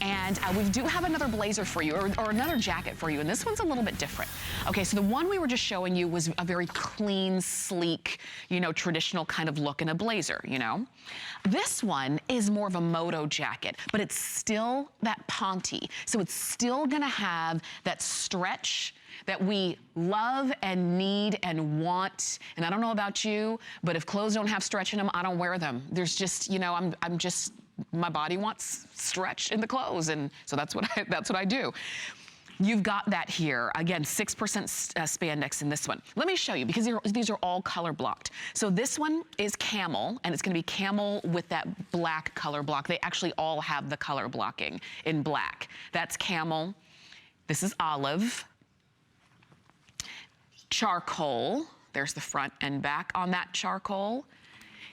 And we do have another blazer for you, or another jacket for you, and this one's a little bit different. Okay, so the one we were just showing you was a very clean, sleek, you know, traditional kind of look in a blazer, you know? This one is more of a moto jacket, but it's still that Ponte. So it's still gonna have that stretch that we love and need and want. And I don't know about you, but if clothes don't have stretch in them, I don't wear them. There's just, you know, I'm just, my body wants stretch in the clothes, and so that's what I do. You've got that here. Again, 6% spandex in this one. Let me show you, because these are all color blocked. So this one is camel, and it's gonna be camel with that black color block. They actually all have the color blocking in black. That's camel. This is olive. Charcoal. There's the front and back on that charcoal.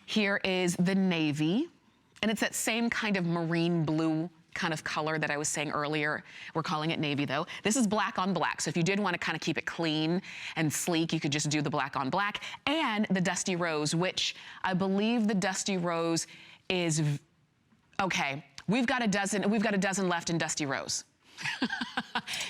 Here is the navy. And it's that same kind of marine blue kind of color that I was saying earlier. We're calling it navy though. This is black on black. So if you did want to kind of keep it clean and sleek, you could just do the black on black. And the dusty rose, which I believe the dusty rose is, okay, we've got a dozen left in dusty rose.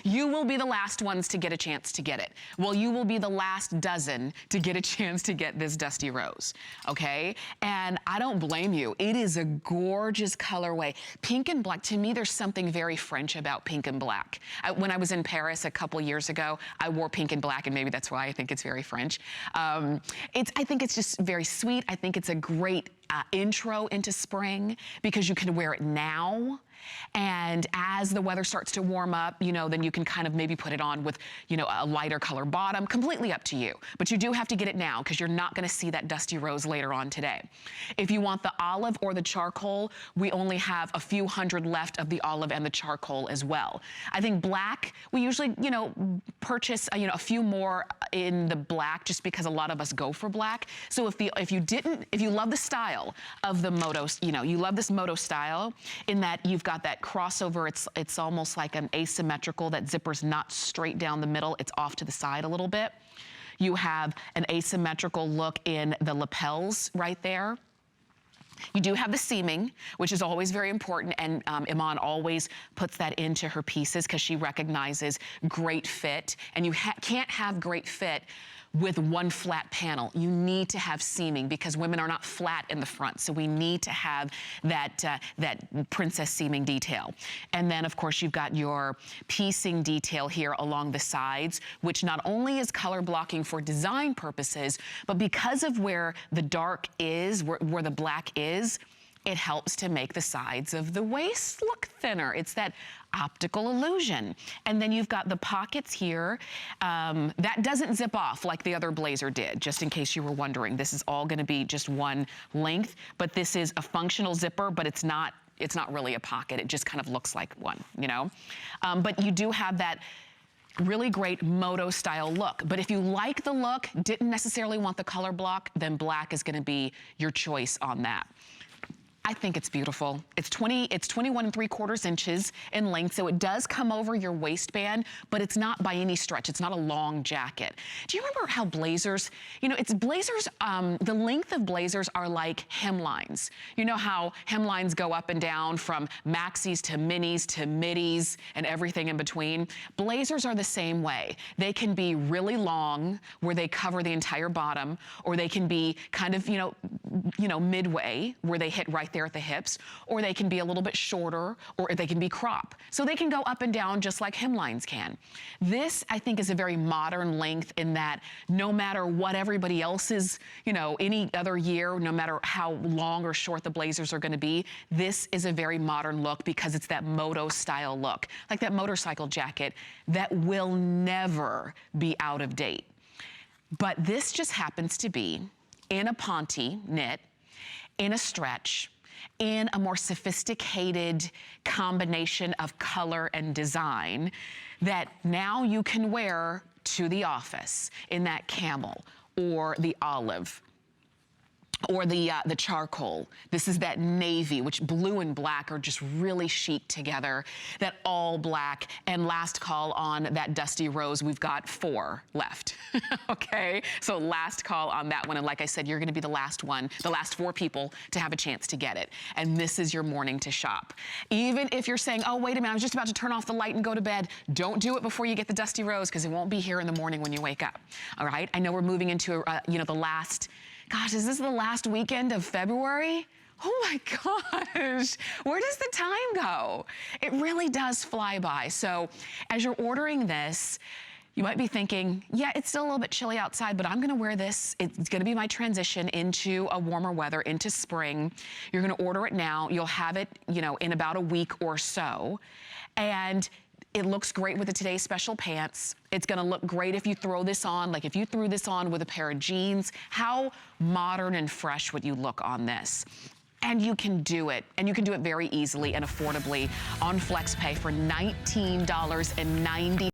You will be the last ones to get a chance to get it. Well, you will be the last dozen to get a chance to get this dusty rose, okay? And I don't blame you. It is a gorgeous colorway. Pink and black, to me, there's something very French about pink and black. When I was in Paris a couple years ago, I wore pink and black, and maybe that's why I think it's very French. I think it's just very sweet. I think it's a great intro into spring because you can wear it now. And as the weather starts to warm up, you know, then you can kind of maybe put it on with, you know, a lighter color bottom, completely up to you. But you do have to get it now because you're not gonna see that dusty rose later on today. If you want the olive or the charcoal, we only have a few hundred left of the olive and the charcoal as well. I think black, we usually, you know, purchase, you know, a few more in the black just because a lot of us go for black. So if you love the style of the moto, you know, you love this moto style in that you've got that crossover, it's almost like an asymmetrical, that zipper's not straight down the middle, it's off to the side a little bit. You have an asymmetrical look in the lapels right there. You do have the seaming, which is always very important, and Iman always puts that into her pieces because she recognizes great fit, and you can't have great fit with one flat panel. You need to have seaming because women are not flat in the front, so we need to have that princess seaming detail. And then, of course, you've got your piecing detail here along the sides, which not only is color blocking for design purposes, but because of where the dark is, where the black is, it helps to make the sides of the waist look thinner. It's that optical illusion. And then you've got the pockets here. That doesn't zip off like the other blazer did, just in case you were wondering. This is all gonna be just one length, but this is a functional zipper, but it's not really a pocket. It just kind of looks like one, you know? But you do have that really great moto style look. But if you like the look, didn't necessarily want the color block, then black is gonna be your choice on that. I think it's beautiful. It's 21 3/4 inches in length, so it does come over your waistband, but it's not by any stretch. It's not a long jacket. Do you remember how blazers, you know, it's blazers, the length of blazers are like hemlines. You know how hemlines go up and down from maxis to minis to middies and everything in between? Blazers are the same way. They can be really long, where they cover the entire bottom, or they can be kind of, you know, midway, where they hit right there at the hips, or they can be a little bit shorter, or they can be crop. So they can go up and down just like hemlines can. This, I think, is a very modern length in that no matter what everybody else is, you know, any other year, no matter how long or short the blazers are gonna be, this is a very modern look because it's that moto style look, like that motorcycle jacket that will never be out of date. But this just happens to be in a Ponte knit, in a stretch, in a more sophisticated combination of color and design that now you can wear to the office in that camel or the olive or the charcoal. This is that navy, which blue and black are just really chic together. That all black, and last call on that dusty rose. We've got 4 left, okay? So last call on that one, and like I said, you're gonna be the last 4 people to have a chance to get it. And this is your morning to shop. Even if you're saying, oh, wait a minute, I was just about to turn off the light and go to bed, don't do it before you get the dusty rose, because it won't be here in the morning when you wake up, all right? I know we're moving into, you know, the last, gosh, is this the last weekend of February? Oh my gosh, where does the time go? It really does fly by. So as you're ordering this, you might be thinking, yeah, it's still a little bit chilly outside, but I'm gonna wear this. It's gonna be my transition into a warmer weather, into spring. You're gonna order it now. You'll have it, you know, in about a week or so. And it looks great with the Today's Special pants. It's gonna look great if you throw this on, like if you threw this on with a pair of jeans. How modern and fresh would you look on this? And you can do it, and you can do it very easily and affordably on FlexPay for $19.90.